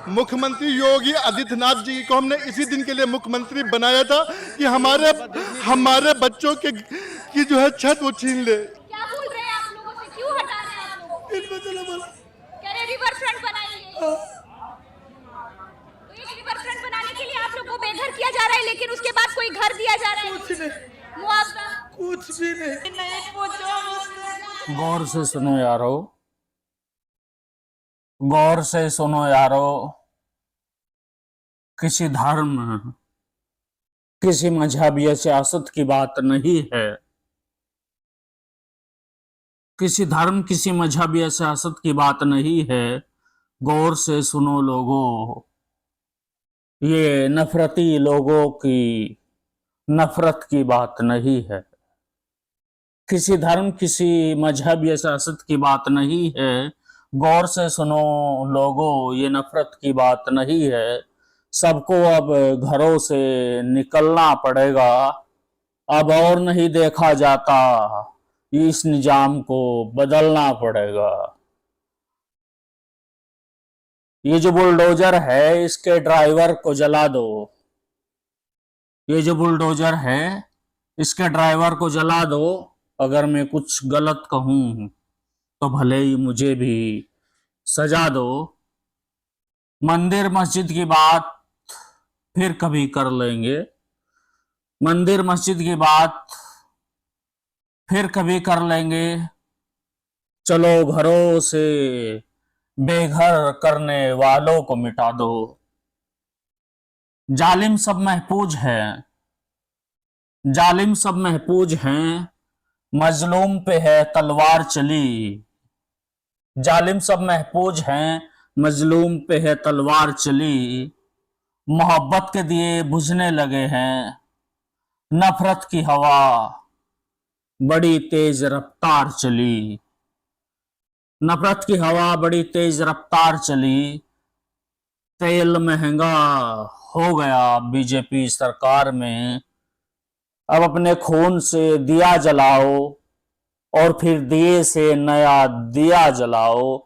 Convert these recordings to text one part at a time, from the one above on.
मुख्यमंत्री योगी आदित्यनाथ जी को हमने इसी दिन के लिए मुख्यमंत्री बनाया था कि हमारे हमारे बच्चों के की जो है छत वो छीन ले। क्या बोल रहे हैं आप लोगों से, क्यों हटा रहे हैं आप लोग? कह रहे रिवर फ्रंट बनाएंगे। तो एक रिवर फ्रंट बनाने के लिए आप लोग को बेघर किया जा रहा है, लेकिन उसके बाद कोई घर दिया जा रहा है? कुछ नहीं, मुआवजा कुछ भी नहीं। गौर से सुनो यारो, गौर से सुनो यारो। किसी धर्म, किसी मजहब या सियासत की बात नहीं है। किसी धर्म, किसी मजहब या सियासत की बात नहीं है। गौर से सुनो लोगों, ये नफरती लोगों की नफरत की बात नहीं है। किसी धर्म, किसी मजहब या सियासत की बात नहीं है। गौर से सुनो लोगों, ये नफरत की बात नहीं है। सबको अब घरों से निकलना पड़ेगा। अब और नहीं देखा जाता, इस निजाम को बदलना पड़ेगा। ये जो बुलडोजर है, इसके ड्राइवर को जला दो। ये जो बुलडोजर है, इसके ड्राइवर को जला दो। अगर मैं कुछ गलत कहूं तो भले ही मुझे भी सजा दो। मंदिर मस्जिद की बात फिर कभी कर लेंगे। मंदिर मस्जिद की बात फिर कभी कर लेंगे। चलो घरों से बेघर करने वालों को मिटा दो। जालिम सब महफूज है, जालिम सब महफूज हैं। मजलूम पे है तलवार चली। जालिम सब महफूज हैं, मजलूम पे है तलवार चली। मोहब्बत के दिए बुझने लगे हैं। नफरत की हवा बड़ी तेज रफ्तार चली। नफरत की हवा बड़ी तेज रफ्तार चली। तेल महंगा हो गया बीजेपी सरकार में। अब अपने खून से दिया जलाओ और फिर दिए से नया दिया जलाओ।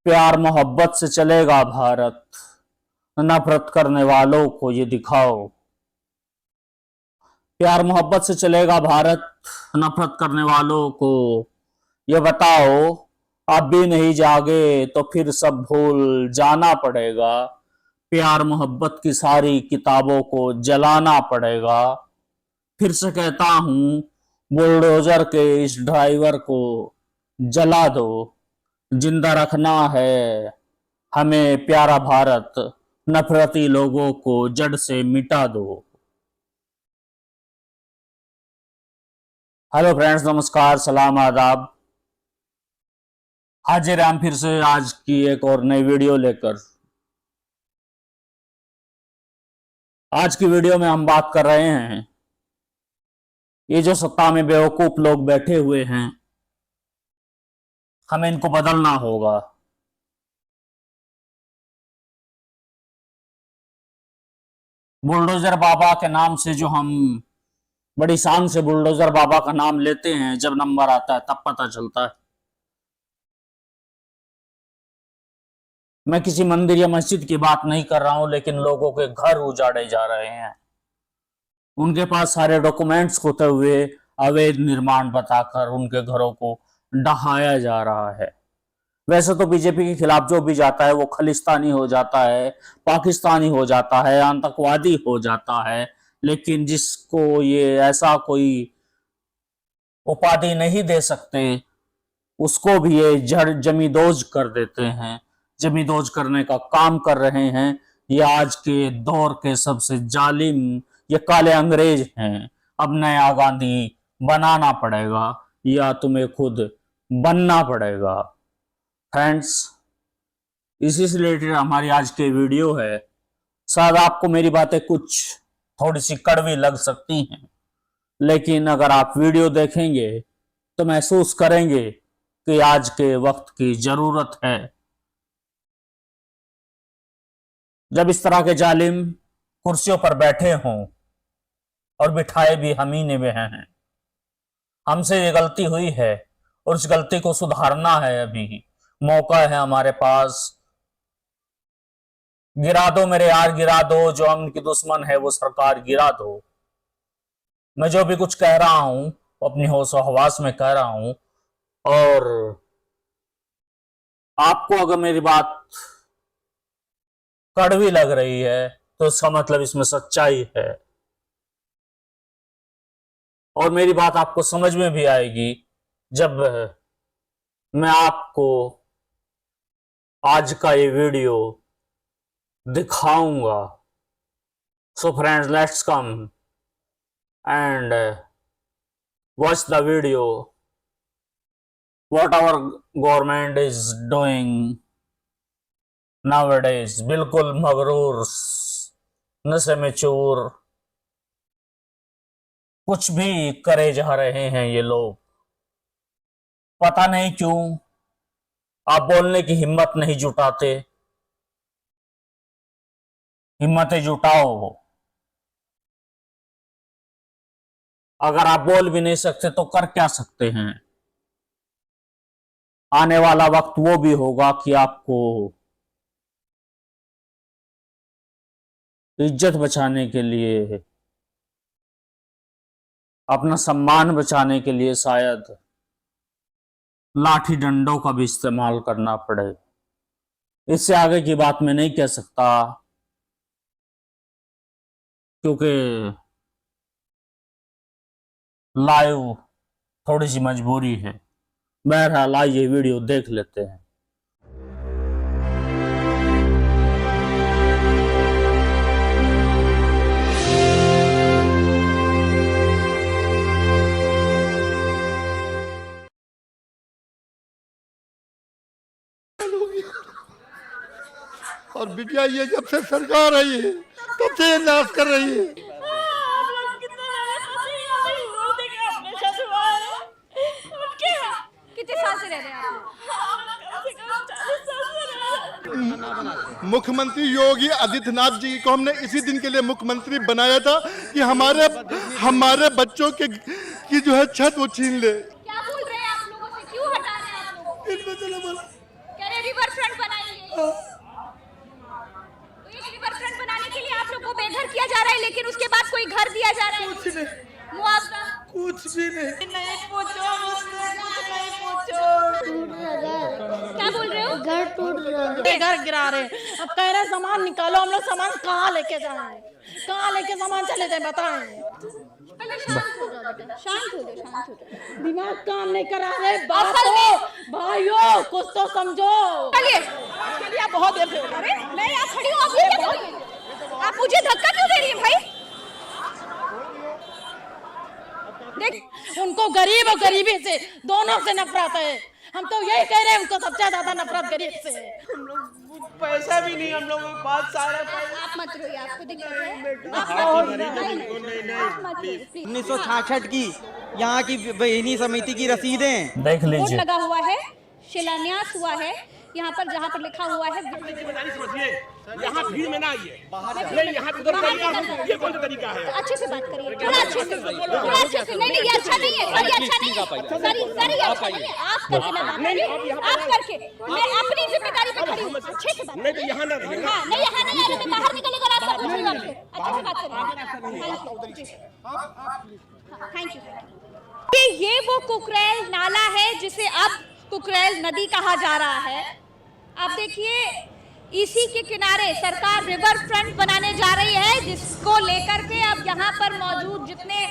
प्यार मोहब्बत से चलेगा भारत, नफरत करने वालों को ये दिखाओ। प्यार मोहब्बत से चलेगा भारत, नफरत करने वालों को ये बताओ। अब भी नहीं जागे तो फिर सब भूल जाना पड़ेगा। प्यार मोहब्बत की सारी किताबों को जलाना पड़ेगा। फिर से कहता हूं, बुलडोजर के इस ड्राइवर को जला दो। जिंदा रखना है हमें प्यारा भारत, नफरती लोगों को जड़ से मिटा दो। हेलो फ्रेंड्स, नमस्कार, सलाम, आदाब। हाजिर हम फिर से आज की एक और नई वीडियो लेकर। आज की वीडियो में हम बात कर रहे हैं, ये जो सत्ता में बेवकूफ लोग बैठे हुए हैं, हमें इनको बदलना होगा। बुलडोजर बाबा के नाम से जो हम बड़ी शान से बुलडोजर बाबा का नाम लेते हैं, जब नंबर आता है तब पता चलता है। मैं किसी मंदिर या मस्जिद की बात नहीं कर रहा हूं, लेकिन लोगों के घर उजाड़े जा रहे हैं। उनके पास सारे डॉक्यूमेंट्स होते हुए अवैध निर्माण बताकर उनके घरों को ढहाया जा रहा है। वैसे तो बीजेपी के खिलाफ जो भी जाता है वो खलिस्तानी हो जाता है, पाकिस्तानी हो जाता है, आतंकवादी हो जाता है। लेकिन जिसको ये ऐसा कोई उपाधि नहीं दे सकते, उसको भी ये जड़ जमींदोज कर देते हैं। जमींदोज करने का काम कर रहे हैं। ये आज के दौर के सबसे जालिम, ये काले अंग्रेज हैं। अब नया गांधी बनाना पड़ेगा या तुम्हें खुद बनना पड़ेगा। फ्रेंड्स, इसी से रिलेटेड हमारी आज की वीडियो है। शायद आपको मेरी बातें कुछ थोड़ी सी कड़वी लग सकती हैं, लेकिन अगर आप वीडियो देखेंगे तो महसूस करेंगे कि आज के वक्त की जरूरत है। जब इस तरह के जालिम कुर्सियों पर बैठे हों, और बिठाए भी हम ही ने में हैं। हमसे ये गलती हुई है और उस गलती को सुधारना है। अभी मौका है हमारे पास। गिरा दो मेरे यार, गिरा दो, जो अमन की दुश्मन है वो सरकार गिरा दो। मैं जो भी कुछ कह रहा हूं अपनी होश हवास में कह रहा हूं, और आपको अगर मेरी बात कड़वी लग रही है तो इसका मतलब इसमें सच्चाई है, और मेरी बात आपको समझ में भी आएगी जब मैं आपको आज का ये वीडियो दिखाऊंगा। So friends, let's come and watch the video what our government is doing nowadays. बिल्कुल मगरूर, नशे में चूर, कुछ भी करे जा रहे हैं ये लोग। पता नहीं क्यों आप बोलने की हिम्मत नहीं जुटाते। हिम्मतें जुटाओ। अगर आप बोल भी नहीं सकते तो कर क्या सकते हैं। आने वाला वक्त वो भी होगा कि आपको इज्जत बचाने के लिए, अपना सम्मान बचाने के लिए शायद लाठी डंडों का भी इस्तेमाल करना पड़े। इससे आगे की बात मैं नहीं कह सकता क्योंकि लाइव थोड़ी सी मजबूरी है। बहरहाल आइए वीडियो देख लेते हैं। और बिटिया ये जब से सरकार आई है तब से ये नाश कर रही है। आप लोग कितने कितने साल से रह रहे हैं आप? मुख्यमंत्री योगी आदित्यनाथ जी को हमने इसी दिन के लिए मुख्यमंत्री बनाया था कि हमारे बच्चों की जो है छत वो छीन ले। क्या बोल रहे हैं आप लोगों से? क्यों हटा रहे हैं आप लोग? कह रहे रिवर फ्रंट बनाएंगे। तो ये रिवर फ्रंट बनाने के लिए आप लोग को बेघर किया जा रहा है, लेकिन उसके बाद कोई घर दिया जा रहा है। कुछ नहीं, मुआवजा कुछ भी नहीं। नहीं पूछो मुझसे, कुछ नहीं पूछो। क्या बोल रहे हो? घर टूट रहा, घर गिरा रहे। अब कह रहे सामान निकालो। हम लोग सामान कहाँ लेके जाएं? कहाँ लेके सामान चले जाए बताएं? पहले शांत हो जाओ बेटा, शांत हो जाओ, शांत हो जाओ। दिमाग काम नहीं करा रहे। असल में भाइयों कुछ तो समझो। चलिए चलिए बहुत देर से। अरे मैं यहाँ खड़ी हूँ, आप ये क्या कर रही हैं? आप मुझे धक्का क्यों दे रही हैं भाई? देख, उनको गरीब और गरीबी से दोनों से नफरत है। हम तो यही कह रहे हैं, उनको सबसे ज्यादा नफरत गरीब से है। हम लोग पैसा भी नहीं, हम लोगों के पास सारा पैसा। आप मत रोइए, आपको दिक्कत है? आप मत रोइए, प्लीज। 1966 की यहाँ की बहिनी समिति की रसीदें देख बोर्ड लीजिए। लगा हुआ है, शिलान्यास हुआ है यहाँ पर, जहाँ पर लिखा हुआ है। यहाँ भीड़ में ना आइए, नहीं यहाँ उधर करिए। ये कौन सा तरीका है? अच्छे से बात करिए, थोड़ा अच्छे से, थोड़ा अच्छे से। नहीं ये अच्छा नहीं है, सर ये अच्छा नहीं है, सर ये अच्छा नहीं है। आप करके मैं बात करिए, आप करके। मैं अपनी जिम्मेदारी पे खड़ी हूँ, अच्छे से बात। नहीं तो यहाँ ना रहिए। हाँ नहीं, यहाँ नहीं आने में बाहर निकलेगा रास्ता, पूछूंगा आपसे। अच्छे से बात करिए। Thank you. ये वो कुकरेल नाला है जिसे अब कुकरेल नदी कहा जा रहा है। आप देखिए, इसी के किनारे सरकार रिवर फ्रंट बनाने जा रही है, जिसको लेकर के अब यहाँ पर मौजूद जितने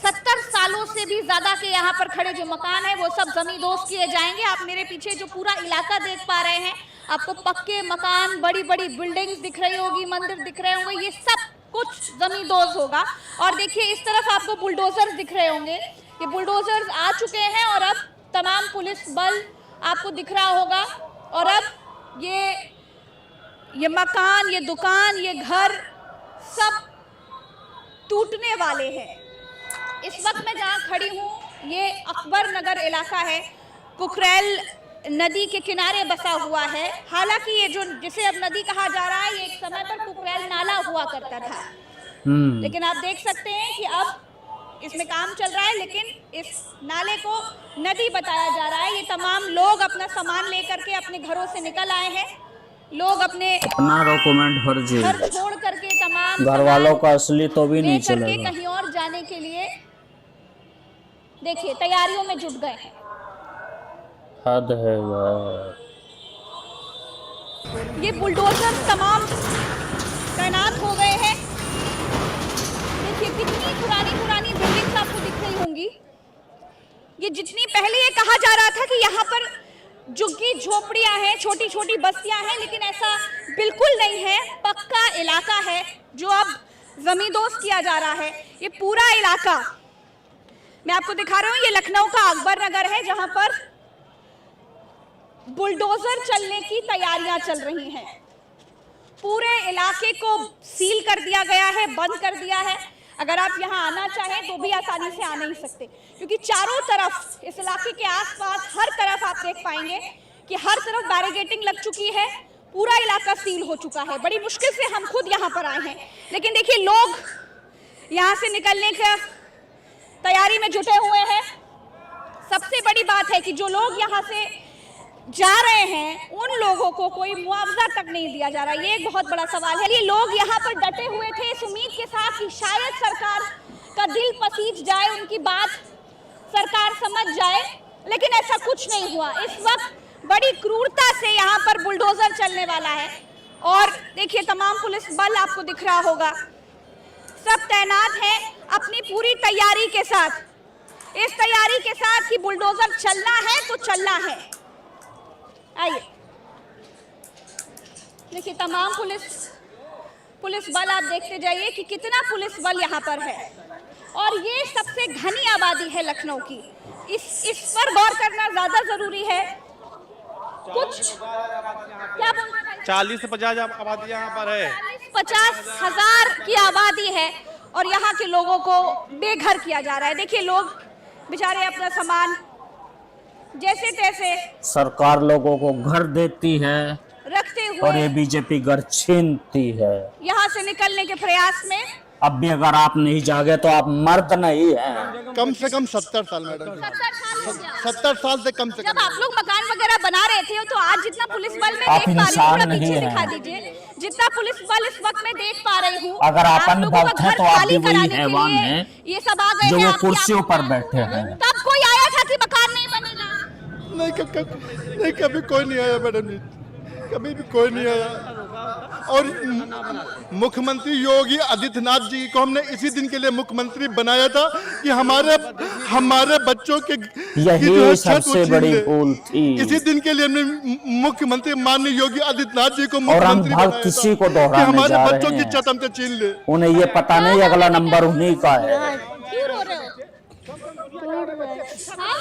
70 सालों से भी ज्यादा के यहाँ पर खड़े जो मकान है वो सब जमींदोज किए जाएंगे। आप मेरे पीछे जो पूरा इलाका देख पा रहे हैं, आपको पक्के मकान, बड़ी बड़ी बिल्डिंग्स दिख रही होगी, मंदिर दिख रहे होंगे, ये सब कुछ जमींदोज होगा। और देखिए इस तरफ आपको बुलडोजर्स दिख रहे होंगे, ये बुलडोजर्स आ चुके हैं और अब तमाम पुलिस बल आपको दिख रहा होगा। और अब ये मकान, ये दुकान, ये घर सब टूटने वाले हैं। इस वक्त मैं जहाँ खड़ी हूँ ये अकबर नगर इलाका है, कुकरेल नदी के किनारे बसा हुआ है। हालांकि ये जो जिसे अब नदी कहा जा रहा है, ये एक समय पर कुकरेल नाला हुआ करता था, लेकिन आप देख सकते हैं कि अब इसमें काम चल रहा है, लेकिन इस नाले को नदी बताया जा रहा है। ये तमाम लोग अपना सामान लेकर के अपने घरों से निकल आए हैं लोग अपने अपना डॉक्यूमेंट फर्जी, घर छोड़ करके तमाम घर वालों का असली तो भी नहीं लेकर के चलेगा। कहीं और जाने के लिए देखिए तैयारियों में जुट गए हैं। हद है यार। ये बुलडोजर तमाम तैनात हो गए हैं। देखिए कितनी पुरानी पुरानी बिल्डिंग्स आपको दिख रही होंगी। ये जितनी पहले ये कहा जा रहा था कि यहाँ पर झुग्गी झोपड़ियां हैं, छोटी छोटी बस्तियां हैं, लेकिन ऐसा बिल्कुल नहीं है। पक्का इलाका है जो अब जमींदोज किया जा रहा है। ये पूरा इलाका मैं आपको दिखा रहा हूँ। ये लखनऊ का अकबर नगर है जहां पर बुलडोजर चलने की तैयारियां चल रही हैं। पूरे इलाके को सील कर दिया गया है, बंद कर दिया है। अगर आप यहां आना चाहें तो भी आसानी से आ नहीं सकते, क्योंकि चारों तरफ इस इलाके के आसपास हर तरफ आप देख पाएंगे कि हर तरफ बैरिकेडिंग लग चुकी है। पूरा इलाका सील हो चुका है। बड़ी मुश्किल से हम खुद यहां पर आए हैं, लेकिन देखिए लोग यहां से निकलने की तैयारी में जुटे हुए हैं। सबसे बड़ी बात है कि जो लोग यहां से जा रहे हैं उन लोगों को कोई मुआवजा तक नहीं दिया जा रहा। ये एक बहुत बड़ा सवाल है। ये लोग यहाँ पर डटे हुए थे इस उम्मीद के साथ कि शायद सरकार का दिल पसीज जाए, उनकी बात सरकार समझ जाए, लेकिन ऐसा कुछ नहीं हुआ। इस वक्त बड़ी क्रूरता से यहाँ पर बुलडोजर चलने वाला है। और देखिए तमाम पुलिस बल आपको दिख रहा होगा, सब तैनात हैं अपनी पूरी तैयारी के साथ। इस तैयारी के साथ कि बुलडोजर चलना है तो चलना है। आइए देखिए तमाम पुलिस बल आप देखते जाइए कि कितना पुलिस बल यहाँ पर है। और ये सबसे घनी आबादी है लखनऊ की। इस पर गौर करना ज्यादा जरूरी है। कुछ क्या बोल रहे हैं? 40 से 50 आबादी यहाँ पर है। 40-50 हजार की आबादी है और यहाँ के लोगों को बेघर किया जा रहा है। देखिए लोग बेचारे अपना सामान जैसे तैसे सरकार लोगों को घर देती है रखते और ये हुए बीजेपी घर छीनती है। यहाँ से निकलने के प्रयास में अब भी अगर आप नहीं जागे तो आप मर्द नहीं हैं। कम से कम 70 साल मैडम, 70 साल से कम से जब कम। आप लोग मकान वगैरह बना रहे थे तो आज जितना पुलिस बल में आप देख पा रही हूँ, इंसान थोड़ा नहीं पीछे हैं। दिखा दीजिए, जितना पुलिस बल इस वक्त में देख पा रही हूँ। अगर आप लोगों का अनुभव थे घर तो आप खाली भी वही कराने के हैवान लिए हैं ये सब आ गए जो हैं वो आपकी कुर्सियों पर आंखों में। बैठे हैं। तब कोई आया था कि मकान नहीं बनेगा? नहीं, कभी कोई नहीं आया मैडम जी, कभी भी कोई नहीं आया। और मुख्यमंत्री योगी आदित्यनाथ जी को हमने इसी दिन के लिए मुख्यमंत्री बनाया था कि हमारे बच्चों के यही जो है छत सबसे वो छीन बड़ी ले। भूल थी। इसी दिन के लिए हमने मुख्यमंत्री माननीय योगी आदित्यनाथ जी को और हम मुख्यमंत्री हर बनाया किसी था को कि दोहराने हमारे जा बच्चों रहे की हैं। छत हमसे छीन ले। उन्हें ये पता नहीं अगला नंबर उन्हीं का है। क्यों रो रहे हो? हाँ?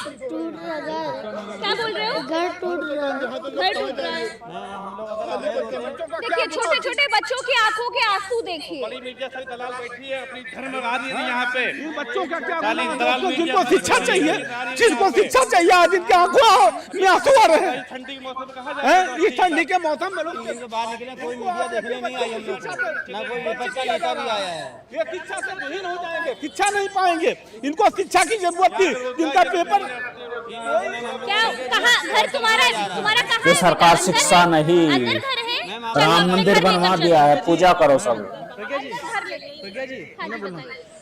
क्या बोल रहे हो? घर टूट रहा है। घर टूट रहा है। देखिए छोटे छोटे बच्चों की आंखों के आंसू देखिए। बड़ी मीडिया से दलाल बैठी है, अपनी धर्म राजनीति यहाँ पे। इन बच्चों का क्या चालीस गुनाह है? दलाल दोस्तों, मीडिया जिनको से शिक्षा चाहिए, जिनको मीडिया शिक्षा चाहिए, आज इनकी आंखों में आंसू आ रहे हैं। ठंडी के मौसम में कहा हैं? इस ठंडी के मौसम में लोग बाहर निकले, कोई मीडिया देखने नहीं आई हम लोग को, ना कोई विपक्ष का नेता भी आया है। ये शिक्षा से विहीन हो जाएंगे, शिक्षा नहीं पाएंगे। इनको शिक्षा की जरूरत थी। जिनका पेपर क्या कहाँ घर तुम्हारा कहाँ ये है? सरकार अंदर शिक्षा है? नहीं, अंदर घर है? राम मंदिर बनवा दिया है, पूजा करो सब।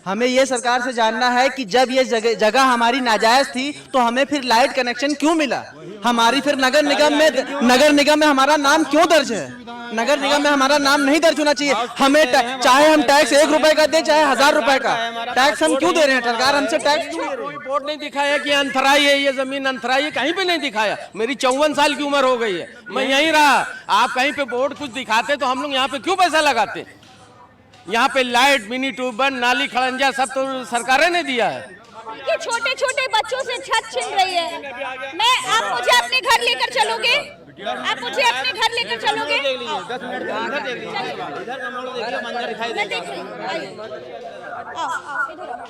हमें ये सरकार से जानना है कि जब ये जगह हमारी नाजायज थी तो हमें फिर लाइट कनेक्शन क्यों मिला? हमारी फिर नगर निगम में हमारा नाम क्यों दर्ज है? नगर निगम में हमारा नाम नहीं दर्ज होना चाहिए। हमें चाहे हम टैक्स 1 रुपए का दे, चाहे 1000 रुपए का टैक्स हम क्यों दे रहे हैं? सरकार हमसे टैक्स क्यों ले रही है? रिपोर्ट नहीं दिखाया कि अंतराई है, ये जमीन अंतराई है, कहीं पे नहीं दिखाया। मेरी 54 साल की उम्र हो गई है, मैं यहीं रहा। आप कहीं पे बोर्ड कुछ दिखाते तो हम लोग यहाँ पे क्यों पैसा लगाते? यहाँ पे लाइट, मिनी ट्यूबवेल, नाली, खड़ंजा सब तो सरकारें ने दिया है। कि छोटे छोटे बच्चों से छत छिन रही है। आप मुझे अपने घर लेकर चलोगे? आप मुझे अपने घर लेकर चलोगे? मैं देख रही हूँ, आइए। आओ, इधर आओ।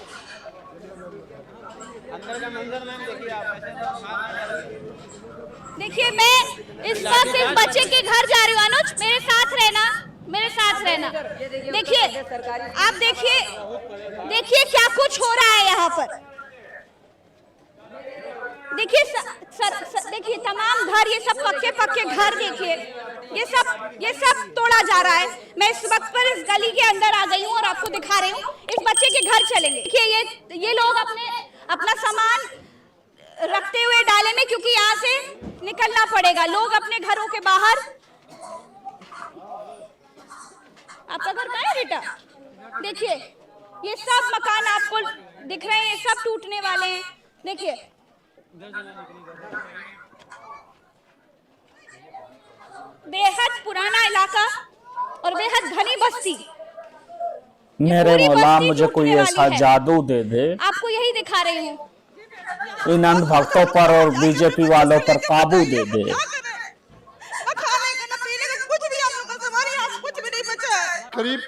देखिए मैं इस वक्त इस बच्चे के घर जा रही हूँ। अनुज मेरे साथ रहना, मेरे साथ रहना। देखिए आप देखिए क्या कुछ हो रहा है यहाँ पर। देखिए देखिए तमाम घर, ये सब पक्के पक्के घर देखिए, ये सब तोड़ा जा रहा है। मैं इस वक्त पर इस गली के अंदर आ गई हूँ और आपको दिखा रही हूँ। इस बच्चे के घर चलेंगे। देखिए ये लोग अपना सामान रखते हुए डाले में, क्योंकि यहाँ से निकलना पड़ेगा। लोग अपने घरों के बाहर। आपका घर कहाँ है बेटा? देखिए ये सब मकान आपको दिख रहे हैं, सब टूटने वाले हैं। देखिए बेहद पुराना इलाका और बेहद घनी बस्ती। मेरे मौला मुझे कोई ऐसा जादू दे दे, आपको यही दिखा रही हूँ। इन अंध भक्तों पर और बीजेपी वालों पर काबू दे दे। करीब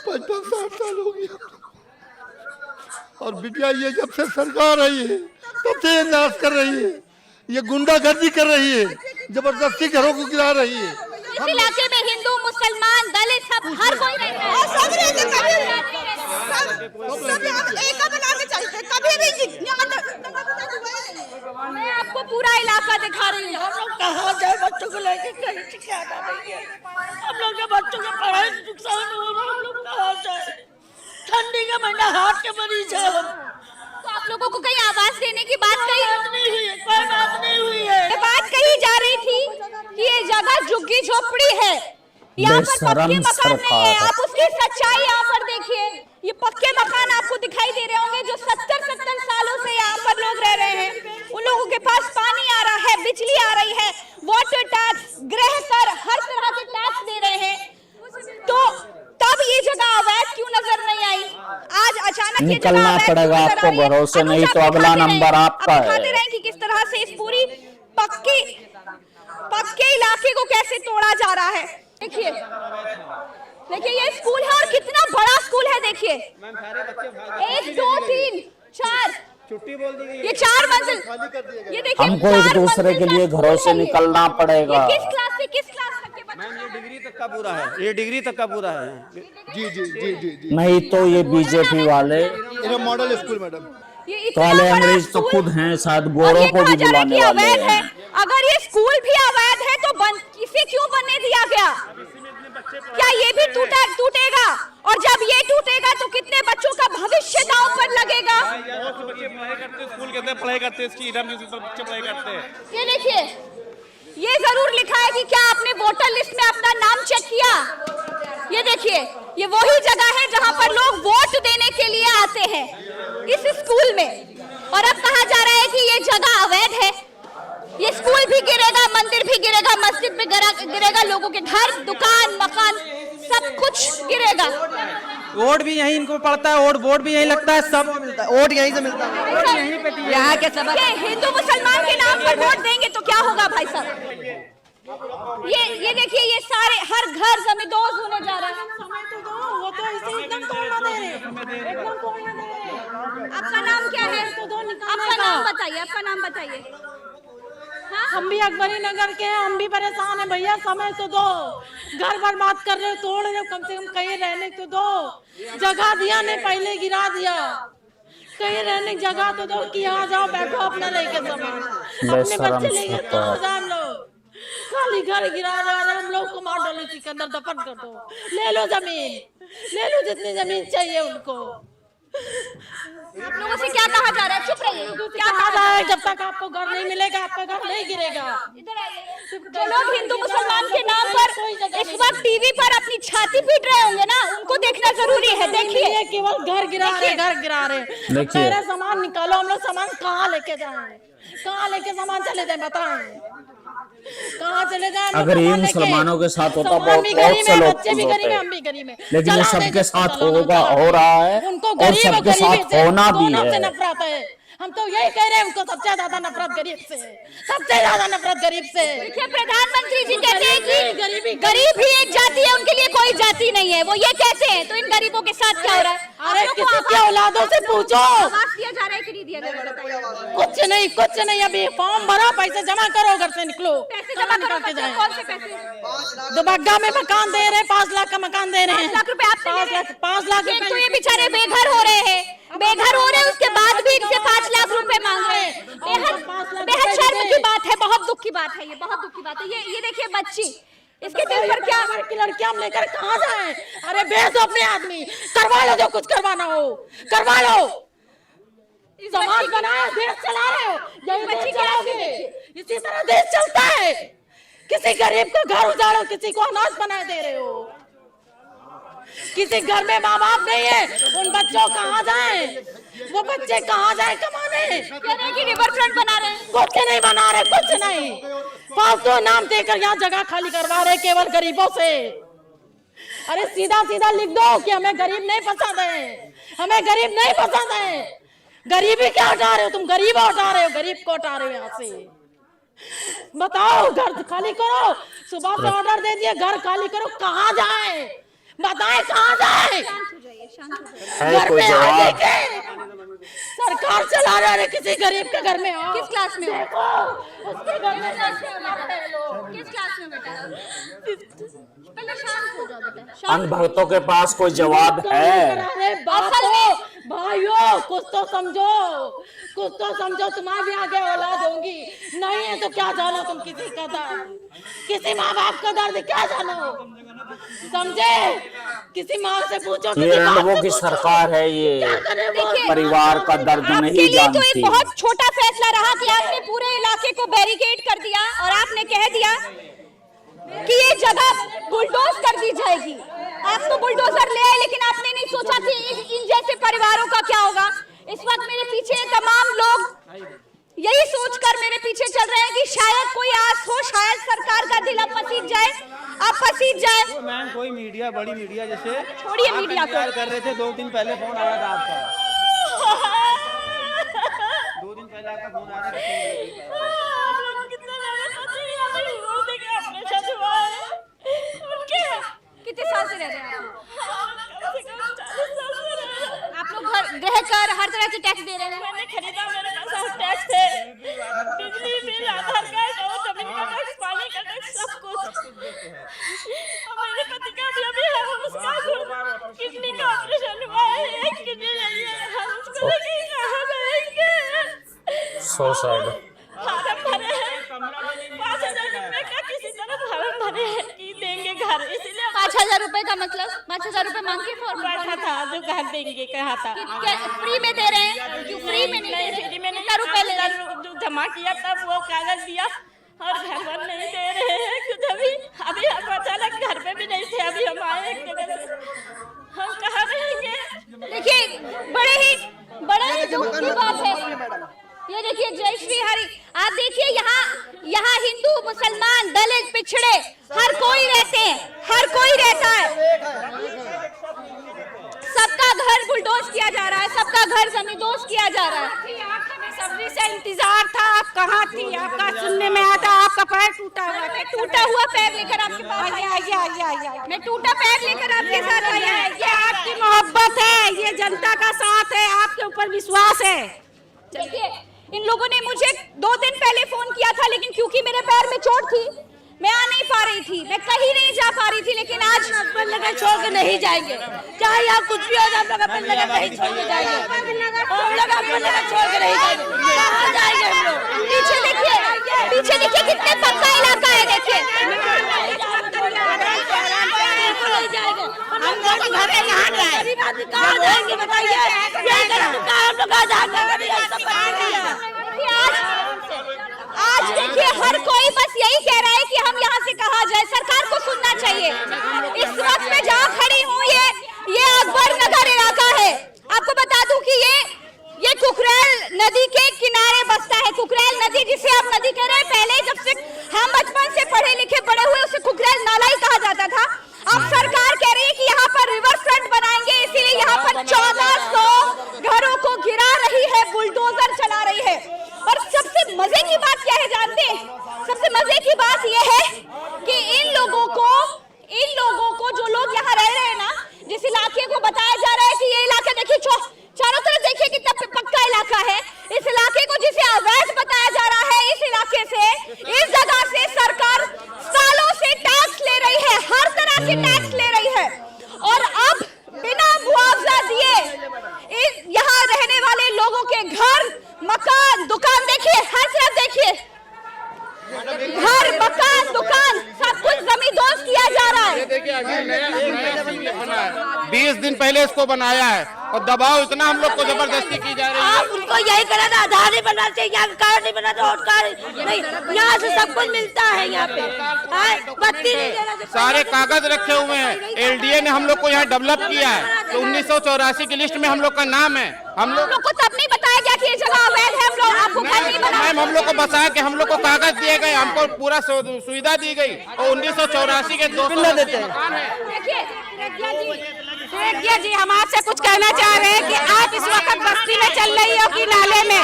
55-60 साल हो गया और बिटिया ये जब से सरकार आई है तब से ये नाश कर रही है, ये गुंडागर्दी कर रही है, जबरदस्ती घरों को गिरा रही है। इस इलाके में हिंदू, मुसलमान, दलित सब हर कोई रहता है। सब मैं आपको पूरा इलाका दिखा रही हूँ। हम लोग कहाँ जाए बच्चों को लेके? कहीं ठिकाना नहीं है। हम लोग के बच्चों के पढ़ाई नुकसान हो रहा है, हम लोग कहाँ जाए? ठंडी का महीना, हार्ट के मरीज है हम। तो आप लोगों को कहीं आवाज देने की बात नहीं हुई है, कोई बात नहीं हुई है। ये बात कही जा रही थी कि ये जगह झुग्गी झोपड़ी है, यहाँ पर पक्के मकान नहीं है। आप उसकी सच्चाई यहाँ पर देखिए। ये पक्के मकान आपको दिखाई दे रहे होंगे जो 70 सालों से यहाँ पर लोग रह रहे हैं। उन लोगों के पास पानी आ रहा है, बिजली आ रही है, वाटर टैक्स, गृह कर, हर तरह के टैक्स दे रहे हैं। तो तब ये जगह अवैध क्यों नजर नहीं आई? आज अचानक ये जगह निकलना अवैध पड़ेगा क्यों नजर आपको आई है? घरों से, नहीं तो अगला नंबर आपका है। दिखाते रहे कि किस तरह से इस पूरी पक्के इलाके को कैसे तोड़ा जा रहा है। देखिए ये स्कूल है और कितना बड़ा स्कूल है। देखिए 1 2 3 4 छुट्टी बोल दी गई। ये 4 मंजिल। ये देखिए हमको एक दूसरे के लिए घरों से निकलना पड़ेगा। ये किस क्लास से किस क्लास तक के बच्चे? ये डिग्री तक का पूरा है, ये डिग्री तक का पूरा है। जी जी जी जी जी। नहीं तो ये बीजेपी वाले ये मॉडल स्कूल मैडम, ये इतना काले बड़ा अंग्रेज तो स्कूल खुद हैं, शायद और गोरों ये को भी कहा जा रहा है कि बुलाने वाले अवैध है। हैं। अगर ये स्कूल भी अवैध है तो इसे क्यों बनने दिया गया? क्या ये भी टूटेगा? और जब ये टूटेगा तो कितने बच्चों का भविष्य दांव पर लगेगा? बहुत से बच्चे पढ़ाई करते हैं, स्कूल के अंदर पढ़ाई करते हैं, इसकी इधर बच्चे पढ़ाई करते हैं। ये देखिए ये जरूर लिखा है कि क्या आपने वोटर लिस्ट में अपना नाम चेक किया? ये देखिए ये वही जगह है जहां पर लोग वोट देने के लिए आते हैं, इस स्कूल में। और अब कहा जा रहा है कि ये जगह अवैध है। ये स्कूल भी गिरेगा, मंदिर भी गिरेगा, मस्जिद भी गिरेगा, लोगों के घर, दुकान, मकान सब कुछ गिरेगा। वोट भी यहीं इनको पड़ता है, वोट बोर्ड भी यहीं लगता है, सब मिलता है, वोट यहीं से मिलता है। यहाँ के सब हिंदू मुसलमान के नाम पर वोट देंगे तो क्या होगा भाई साहब? ये देखिए ये सारे हर घर जमींदोज होने जा रहा है। वो तो इसे एकदम तोड़ना दे रहे हैं, एकदम तोड़ना दे रहे हैं। आपका नाम क्या है? आपका नाम बताइए, आपका नाम बताइए। हाँ? हम भी अकबरी नगर के हैं, हम भी परेशान हैं भैया। समय तो दो, घर बर्बाद कर रहे हो, तोड़ रहे हो, कम से कम कहीं रहने तो दो। जगह दिया नहीं, पहले गिरा दिया। कहीं रहने की जगह तो दो कि यहाँ जाओ बैठो अपना लेके सामान, अपने बच्चे लेके कहाँ जा लोग? खाली घर गिरा रहे, हम लोग को मार डालो, इसी के अंदर दफन कर दो। ले लो जमीन, ले लो जितनी जमीन चाहिए उनको। आप लोगों से क्या कहा जा रहा है? चुप रहिए। क्या कहा जा रहा है? जब तक आपको घर नहीं मिलेगा आपका घर नहीं गिरेगा। इधर आइए। जो लोग हिंदू मुसलमान के नाम पर इस वक्त टीवी पर अपनी छाती पीट रहे होंगे ना, उनको देखना जरूरी है। देखिए केवल घर गिरा रहे, घर गिरा रहे। मेरा सामान निकालो, हम लोग सामान कहाँ लेके जाए? कहाँ लेके सामान चले जाए बताएं? कहाँ चले जाए? अगर ये मुसलमानों के साथ होता बहुत से लोग बच्चे भी गरीब है, हम भी गरीब है, लेकिन ये सबके साथ होगा, हो रहा है और सबके साथ होना भी है। नफरत है। हम तो यही कह रहे हैं, उनको सबसे ज्यादा नफरत गरीब से, सबसे ज्यादा नफरत गरीब से। देखिए प्रधानमंत्री जी कहते हैं कि गरीब ही एक जाति है, उनके लिए कोई जाति नहीं है, वो ये कहते हैं। तो इन गरीबों के साथ क्या हो रहा है? अरे किसी के औलादों से पूछो, आवाज दिया जा रहा है कि नहीं दिया जा रहा? कुछ नहीं। अभी फॉर्म भरो, पैसे जमा करो, घर से निकलो, पैसे जमा निकल के जाए। कौन से पैसे? दुबग्गा में मकान दे रहे हैं, 5 लाख का मकान दे रहे हैं। 5 लाख रुपए आपसे ले रहे हैं। 5 लाख एक तो ये बेचारे बेघर हो रहे हैं, बेघर हो रहे हैं, उसके बाद भी इनसे 5 लाख रुपए मांग रहे हैं। बेहद शर्म की बात है, बहुत दुख की बात है, ये बहुत दुख की बात है। ये देखिए बच्ची, इसके दिल पर क्या की लड़कियां हम लेकर कहाँ जाए? अरे भेज दो अपने आदमी, करवा लो जो कुछ करवाना हो, करवा लो। समाज बनाया, देश चला रहे हो, यही बच्ची चलाओगे, इसी तरह देश चलता है। किसी गरीब का घर उजाड़ो, किसी को अनाज बनाए दे रहे हो। किसी घर में माँ बाप नहीं है, उन बच्चों कहाँ जाए? वो बच्चे कहाँ जाए कमाने? कह रहे हैं कि रिवर फ्रंट बना रहे हैं। कुछ नहीं बना रहे, कुछ नहीं, फालतू नाम देकर यहाँ जगह खाली करवा रहे केवल गरीबों से। अरे सीधा सीधा लिख दो कि हमें गरीब नहीं पसंद है, हमें गरीब नहीं पसंद है। गरीबी क्या हटा रहे हो तुम? गरीब हटा रहे हो, गरीब को हटा रहे हो यहाँ से। बताओ, घर खाली करो, सुबह से ऑर्डर दे दिए घर खाली करो, कहाँ जाए? बताएं कहाँ जाए? घर कोई में जवाब? आने के सरकार चला रहा है, किसी गरीब के घर में आओ। किस क्लास में हो? देखो, उसके घर में किस क्लास में बेटा? पहले शांत हो जाओ बेटा, शांत। अंधभक्तों के पास कोई जवाब है? अरे बापों, भाइयों, कुछ तो समझो, कुछ तो समझो। तुम्हारी आगे औलाद होंगी, नहीं है तो क्या जानो तुम किसी का दर्द, किसी माँ बाप का दर्द क्या जानो? समझे? किसी माँ से पूछो, ये किसी बाप लोगों से की पूछो। सरकार है, ये देखिए, परिवार का दर्द आपके नहीं लिए तो जानती। एक बहुत छोटा फैसला रहा कि आपने पूरे इलाके को बैरिकेड कर दिया और आपने कह दिया कि ये जगह बुलडोज कर दी जाएगी। आप तो बुलडोजर ले आए, लेकिन आपने नहीं सोचा कि इन जैसे परिवारों का क्या होगा। इस वक्त मेरे पीछे तमाम लोग यही सोचकर मेरे पीछे चल रहे हैं कि शायद कोई आस हो, शायद सरकार का दिल अब पसीज जाए, अब पसीज जाए। मैम कोई मीडिया, बड़ी मीडिया जैसे छोड़िए मीडिया को, कर रहे थे, 2 दिन पहले फोन आया था आपका, 2 दिन पहले आपका फोन आया था। कितने साल से रह रहे हैं आप लोग? घर गृह कर हर तरह के टैक्स दे रहे हैं। मैंने खरीदा, मेरे पास टैक्स है, बिजली बिल, आधार कार्ड और जमीन का टैक्स, पानी का टैक्स, सब कुछ। मेरे पति का अभी है, उसका किडनी का ऑपरेशन हुआ है, एक किडनी नहीं है, हम उसको लेके कहाँ जाएंगे? So sad. फार्म भरे हैं 5,000 रुपए का, किसी तरह फार्म भरे हैं कि देंगे घर, इसलिए 5,000 रुपए का मतलब 5,000 रुपए मांग के फॉर्म बैठा था जो घर देंगे कहा था। फ्री में दे रहे हैं? क्यों फ्री में नहीं? फ्री में नहीं, कितना रुपए ले रहे? जो जमा किया तब वो कागज दिया और घर पर नहीं दे रहे हैं कुछ। अभी हम अचानक घर पे भी नहीं थे, अभी हम आए एक जगह से, हम कहाँ रहेंगे? देखिए, बड़े ही दुख की बात है। ये देखिए, जय श्री हरि। आप देखिए, यहाँ हिंदू, मुसलमान, दलित, पिछड़े हर कोई रहते हैं, हर कोई रहता है। सबका घर बुलडोज किया जा रहा है, सबका घर जमींदोज किया जा रहा है। सब्जी से इंतजार था, आप कहाँ थी? आपका सुनने में आता, आपका पैर टूटा हुआ था। टूटा हुआ पैर लेकर आपके पास आया। मैं टूटा पैर लेकर आपके साथ आया। ये आपकी मोहब्बत है, ये जनता का साथ है, आपके ऊपर विश्वास है। देखिए, इन लोगों ने मुझे 2 दिन पहले फोन किया था, लेकिन क्योंकि मेरे पैर में चोट थी, मैं आ नहीं पा रही थी, मैं कहीं नहीं जा पा रही थी। लेकिन आज अपन लगा छोड़ के नहीं जाएंगे, चाहे आप कुछ भी हो जाए, हम लोग अपन लगा नहीं छोड़ के जाएंगे, हम लोग अपन लगा छोड़ के नहीं जाएंगे। कहाँ जाएंगे हम लोग? पीछे देखिए कितने पक्का इलाका है। देखिए, हम लोग घर में कहाँ जाए? कहाँ जाएंगे बताइए? हम लोग कहाँ जाएंगे? आज देखिए, हर कोई बस यही कह रहा है कि हम यहाँ से कहा जाए। सरकार को सुनना चाहिए। इस वक्त मैं जहाँ खड़ी हूँ, ये अकबर नगर इलाका है। आपको बता दूं कि ये कुकरेल नदी के किनारे बसता है। कुकरेल नदी, जिसे आप नदी कह रहे हैं, पहले जब से हम बचपन से पढ़े लिखे बड़े हुए, उसे कुकरेल नाला ही कहा जाता था। अब सरकार कह रही है कि यहाँ पर रिवर फ्रंट बनाएंगे, इसीलिए यहाँ पर 1400 घरों को गिरा रही है, बुलडोजर चला रही है। और सबसे मजे की बात क्या है जानते हैं? सबसे मजे की बात यह है कि इन लोगों को जो लोग यहाँ रह रहे हैं ना, जिस इलाके को बताया जा रहा है कि ये इलाका देखिए, चारों तरफ देखिए कितना पक्का इलाका है। इस इलाके को जिसे अवैध बताया जा रहा है, इस इलाके से, इस जगह से सरकार सालों से टैक्स ले रही है, हर तरह के टैक्स ले रही है। और अब बिना मुआवजा दिए यहाँ देखिए अभी नया बना है, 20 दिन पहले इसको बनाया है और दबाव इतना हम लोग को जबरदस्ती की जा रही है। आप उनको यही करा था, आधार नहीं बनना चाहिए, यहाँ कार्ड नहीं बना था, वोट कार्ड नहीं, यहाँ से सब कुछ मिलता है, यहाँ पे बत्ती नहीं देना। सारे कागज रखे हुए हैं, एलडीए ने हम लोग को यहाँ डेवलप किया है, तो 1984 की लिस्ट में हम लोग का नाम है। हम लोग को तब नहीं बताया गया कि ये जगह अवैध है, हम लोग आपको घर नहीं बना। मैम हम लोग को बताया कि हम लोग को कागज दिए गए, हमको पूरा सुविधा दी गई और 1984 के 200 देते हैं। देखिए जी, हम आपसे कुछ कहना चाह रहे हैं कि आप इस वक्त बस्ती में चल रही हो कि नाले में?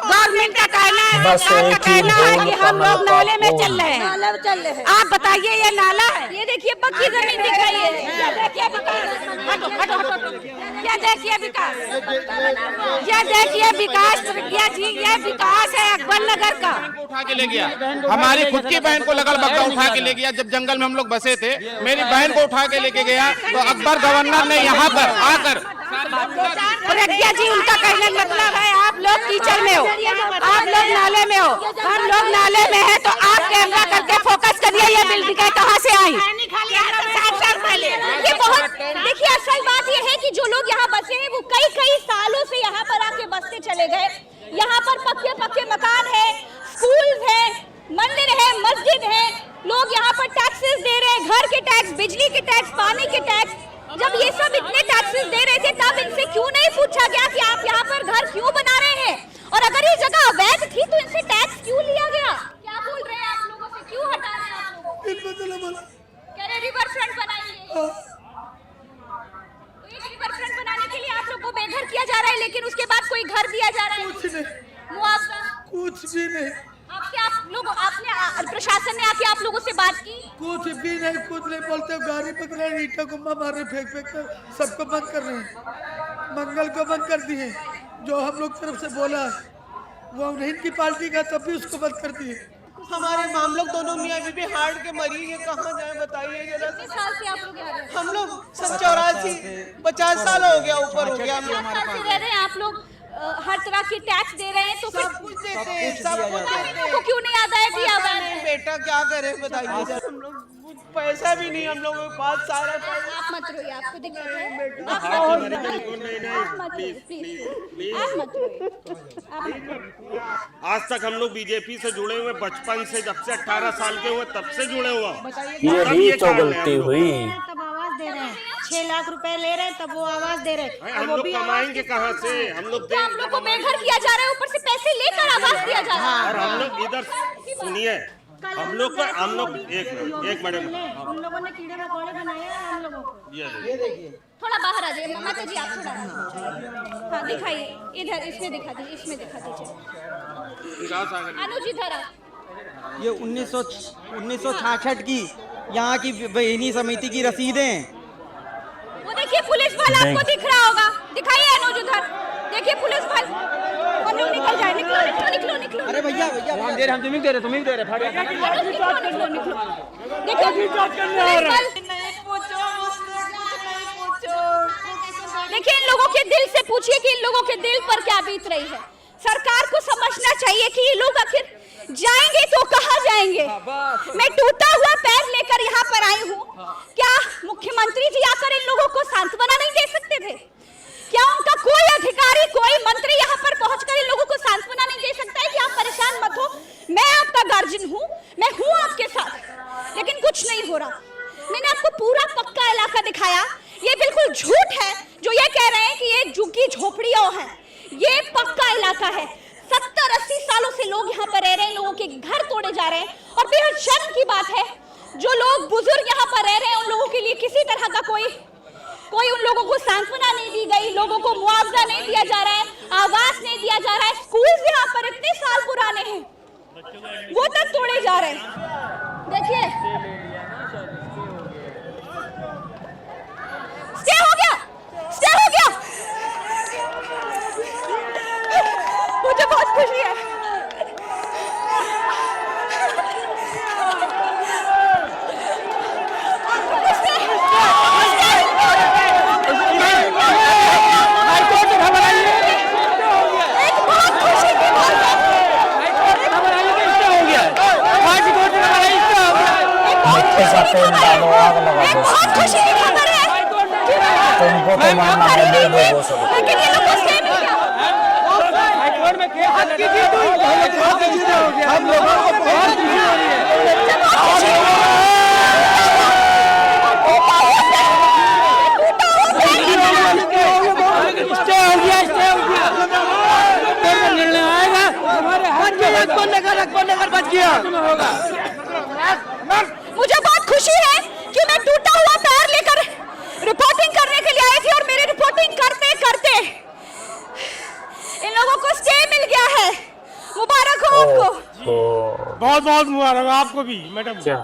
गवर्नमेंट का कहना है, बस सरकार का एक ही कहना है कि बोल हम लोग का नाले में बोल। चल रहे हैं। आप बताइए ये नाला है? ये देखिए पक्की जमीन दिख रही है। ये देखिए विकास, ये देखिए विकास, ये देखिए विकास प्रज्ञा जी, ये विकास है अकबर नगर का। उठा के ले गया, हमारी खुद की बहन को लगल बग्गा उठा के ले गया। जब जंगल में हम लोग बसे थे, मेरी बहन को उठा के लेके गया, तो अकबर गवर्नर ने यहाँ पर आकर प्रज्ञा जी, उनका कहने का मतलब है आप लोग कीचड़ में हो, आप लोग नाले में हो, हम लोग नाले में है, तो आप कैमरा करके फोकस करिए ये बिल्डिंग कहाँ से आई। ये बहुत देखिए, असल बात ये है कि जो लोग यहाँ बसे हैं वो कई सालों से यहाँ पर आके बसते चले गए। यहाँ पर पक्के मकान है, स्कूल है, मंदिर है, मस्जिद है, लोग यहाँ पर टैक्सेस दे रहे हैं, घर के टैक्स, बिजली के टैक्स, पानी के टैक्स। जब ये सब इतने टैक्सेस दे रहे थे तब इनसे क्यों नहीं पूछा गया कि आप यहाँ पर घर क्यों बना रहे हैं? और अगर ये जगह अवैध थी तो इनसे टैक्स क्यों लिया गया? क्या बोल रहे हैं आप लोगों से, क्यों हटा रहे हैं आप लोगों को? कह रहे रिवर फ्रंट बनाइए। तो एक रिवर फ्रंट बनाने के लिए आप लोग को बेघर किया जा रहा है, लेकिन उसके बाद कोई घर दिया जा रहा है? कुछ नहीं, मुआवजा कुछ भी नहीं। आपने प्रशासन ने आके आप लोगों से बात की? कुछ भी नहीं, कुछ नहीं बोलते। गाड़ी पकड़ रहे, ईटा को मार रहे, फेंक कर सबको बंद कर रहे हैं। मंगल को बंद कर दिए, जो हम लोग तरफ से बोला वो उन्हीं की पार्टी का, तब भी उसको बंद कर दिए। हमारे हम लोग दोनों मियाँ बीवी हार्ट के मरीज हैं, कहाँ जाए बताइए जरा। कितने साल से आप लोग यहाँ रह रहे हैं? हम लोग 84 50 साल हो गया, ऊपर हो गया। हम लोग साल से रह रहे हैं, आप लोग हर तरह के टैक्स दे रहे हैं, तो फिर सब कुछ देते हैं, सब कुछ देते हैं। को क्यों नहीं आता है कि अवैध है? बेटा क्या करे बताइए, हम लोग पैसा भी नहीं, हम लोगों के पास सारा पैसा। आप मत रोइए, आपको दिक्कत है, आप मत रोइए, प्लीज, आप मत रोइए। आज तक हम लोग बीजेपी से जुड़े हुए, बचपन से, जब से 18 साल के हुए तब से जुड़े हुए। यही तो गलती हुई। तब आवाज दे रहे हैं, 6 लाख रुपए ले रहे हैं, तब वो आवाज दे रहे हैं। हम लोग कमाएंगे कहाँ से? हम लोग तो आप लोग को बेघर किया जा रहा है, ऊपर से पैसे लेकर आवाज दिया जा रहा है। और हम लोग इधर सुनिए, हम लोग एक मैडम, उन लोगों ने कीड़े मकोड़े बनाए हैं हम लोगों को। ये देखिए, थोड़ा बाहर आ जाइए माता जी, आप थोड़ा हाँ दिखाइए, इधर इसमें दिखा दीजिए, इसमें दिखा दीजिए। अनुज इधर आ। ये 1966 की यहाँ की बेनी समिति की रसीदें। वो देखिए पुलिस बल आपको दिख रहा होगा, दिखाइए अनुज उधर, देखिए पुलिस बल। हम लोग निकल जाए, निकलो। अरे भैया हम तुम्हें दे रहे निकलो। देखिए इन लोगों के दिल से पूछिए कि इन लोगों के दिल पर क्या बीत रही है। सरकार को समझना चाहिए कि ये लोग आखिर जाएंगे तो कहाँ जाएंगे। मैं टूटा हुआ पैर लेकर यहाँ पर आई हूँ, क्या मुख्यमंत्री जी आकर इन लोगों को सांत्वना नहीं दे सकते थे? क्या उनका कोई अधिकारी, कोई मंत्री यहाँ पर पहुंचकर इन लोगों को सांत्वना नहीं दे सकता है कि आप परेशान मत हो, मैं आपका गार्जियन हूँ, मैं हूँ आपके साथ? लेकिन कुछ नहीं हो रहा। मैंने आपको पूरा पक्का इलाका दिखाया, ये बिल्कुल झूठ है जो ये कह रहे हैं कि ये झुग्गी झोपड़ियां हैं। ये पक्का इलाका है, 70-80 सालों से लोग यहाँ पर रह रहे हैं, लोगों के घर तोड़े जा रहे हैं। और बेहद शर्म की बात है, जो लोग बुजुर्ग यहाँ पर रह रहे हैं उन लोगों के लिए किसी तरह का कोई उन लोगों को सांत्वना नहीं दी गई, लोगों को मुआवजा नहीं दिया जा रहा है, आवास नहीं दिया जा रहा है। स्कूल यहाँ पर इतने साल पुराने हैं, वो तक तोड़े जा रहे हैं। देखिए स्टे हो गया। मुझे बहुत खुशी है। मिट्टी का तेल डालो, आग लगा दो। को तो मानना है, मैं वो बोल सकता हूं। लेकिन ये लोग को स्टे मिल गया। हम लोगों को बहुत खुशी हो रही है। निर्णय आएगा हमारे हाथ में, बच गया। मुझे बहुत खुशी है कि मैं टूटा हुआ पैर लेकर रिपोर्टिंग करने के लिए आई थी और मेरी रिपोर्टिंग करते करते इन लोगों को स्टे मिल गया है। मुबारक हो आपको। बहुत बहुत मुबारक आपको भी मैडम। क्या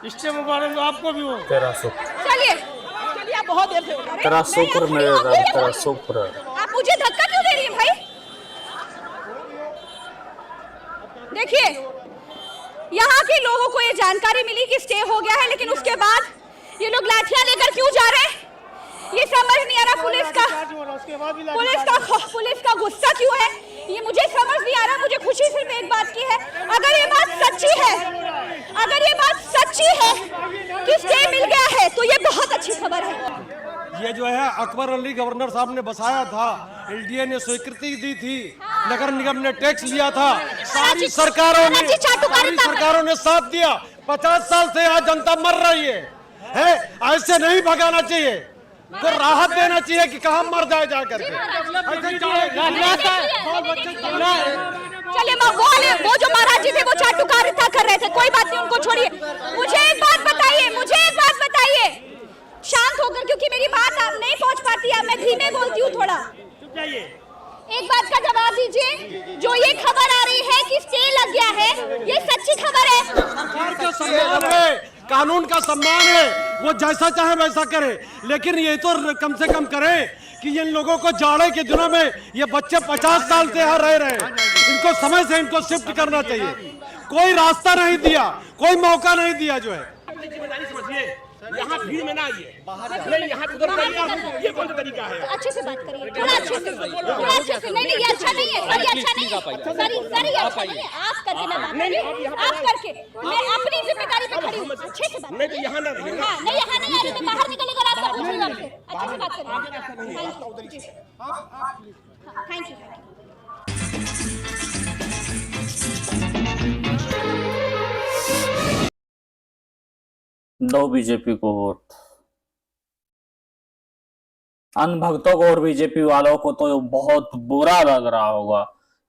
स्टे मुबारक आपको भी हो। तेरा शुक्र, चलिए आप बहुत देर से तेरा शुक्र मेरे रब, तेरा शुक्र। आप मुझे धक्का क्यों दे रही हैं भाई? देखिए यहाँ के लोगों को ये जानकारी मिली कि स्टे हो गया है, लेकिन उसके बाद ये लोग लाठियां लेकर क्यों जा रहे हैं ये समझ नहीं आ रहा। पुलिस का गुस्सा क्यों है ये मुझे समझ नहीं आ रहा। मुझे खुशी सिर्फ एक बात की है, अगर ये बात सच्ची है कि स्टे मिल गया है तो ये बहुत अच्छी खबर है। ये जो है अकबर अली गवर्नर साहब ने बसाया था, एलडीए ने स्वीकृति दी थी, नगर निगम ने टैक्स लिया था, सारी सरकारों ने साथ दिया। 50 साल से यहाँ जनता मर रही है। ऐसे नहीं भगाना चाहिए, तो राहत देना चाहिए कि कहाँ मर जाए जाकर के। चलिए वो जो महाराज जी थे वो चाटुकारिता कर रहे थे, कोई बात नहीं, उनको छोड़िए। मुझे एक बात बताइए शांत होकर, क्योंकि मेरी बात आप नहीं पहुंच पाती है, मैं धीमे बोलती हूँ थोड़ा। एक बात का जवाब दीजिए, जो ये खबर आ रही है कि स्टे लग गया है, ये सच्ची खबर है? सरकार का सम्मान है, कानून का सम्मान है, वो जैसा चाहे वैसा करे, लेकिन ये तो कम से कम करे कि इन लोगों को जाड़े के दिनों में ये बच्चे 50 साल से यहाँ रह रहे हैं, इनको समय से इनको शिफ्ट करना चाहिए। कोई रास्ता नहीं दिया, कोई मौका नहीं दिया जो है। यहाँ भीड़ में ना आइए, नहीं यहाँ उधर ये कौन सा तरीका है? अच्छे से बात करिए, थोड़ा अच्छे से। नहीं ये अच्छा नहीं है, सर ये अच्छा नहीं है, सर ये अच्छा नहीं है। आप करके मैं बात करिए, आप करके मैं अपनी जिम्मेदारी पे खड़ी हूँ। अच्छे से बात नहीं तो यहाँ ना नहीं, यहाँ नहीं आ रही तो बाहर निकलेगा, रास्ता पूछेगा आपसे। अच्छे से बात करिए। Thank you. दो बीजेपी को वोट। अन्य भक्तों को और बीजेपी वालों को तो बहुत बुरा लग रहा होगा,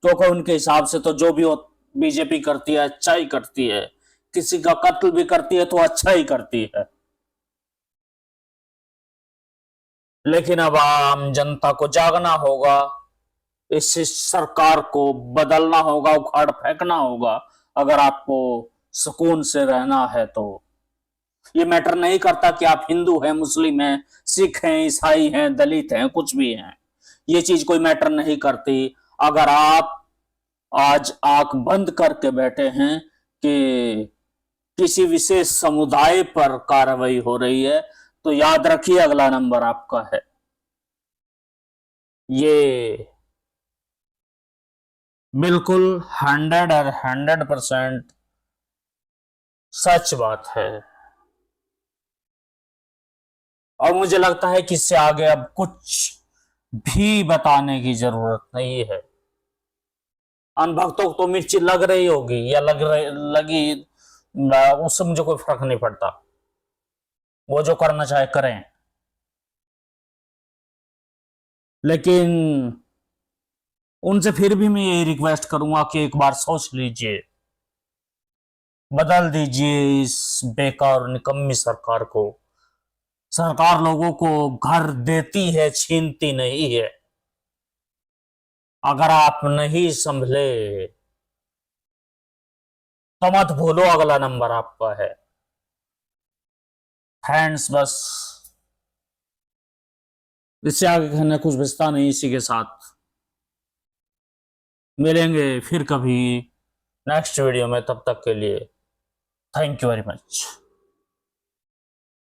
क्योंकि उनके हिसाब से तो जो भी बीजेपी करती है अच्छा ही करती है, किसी का कत्ल भी करती है तो अच्छा ही करती है। लेकिन अब आम जनता को जागना होगा, इस सरकार को बदलना होगा, उखाड़ फेंकना होगा अगर आपको सुकून से रहना है तो। ये मैटर नहीं करता कि आप हिंदू हैं, मुस्लिम हैं, सिख हैं, ईसाई हैं, दलित हैं, कुछ भी हैं, ये चीज कोई मैटर नहीं करती। अगर आप आज आंख बंद करके बैठे हैं कि किसी विशेष समुदाय पर कार्रवाई हो रही है, तो याद रखिए अगला नंबर आपका है। ये बिल्कुल 100% सच बात है, और मुझे लगता है कि इससे आगे अब कुछ भी बताने की जरूरत नहीं है। अनभक्तों को तो मिर्ची लग रही होगी या लगी, उससे मुझे कोई फर्क नहीं पड़ता, वो जो करना चाहे करें। लेकिन उनसे फिर भी मैं यही रिक्वेस्ट करूंगा कि एक बार सोच लीजिए, बदल दीजिए इस बेकार और निकम्मी सरकार को। सरकार लोगों को घर देती है, छीनती नहीं है। अगर आप नहीं संभले तो मत भूलो अगला नंबर आपका है। फ्रेंड्स, बस इससे आगे कहना कुछ बचता नहीं। इसी के साथ मिलेंगे फिर कभी नेक्स्ट वीडियो में, तब तक के लिए थैंक यू वेरी मच।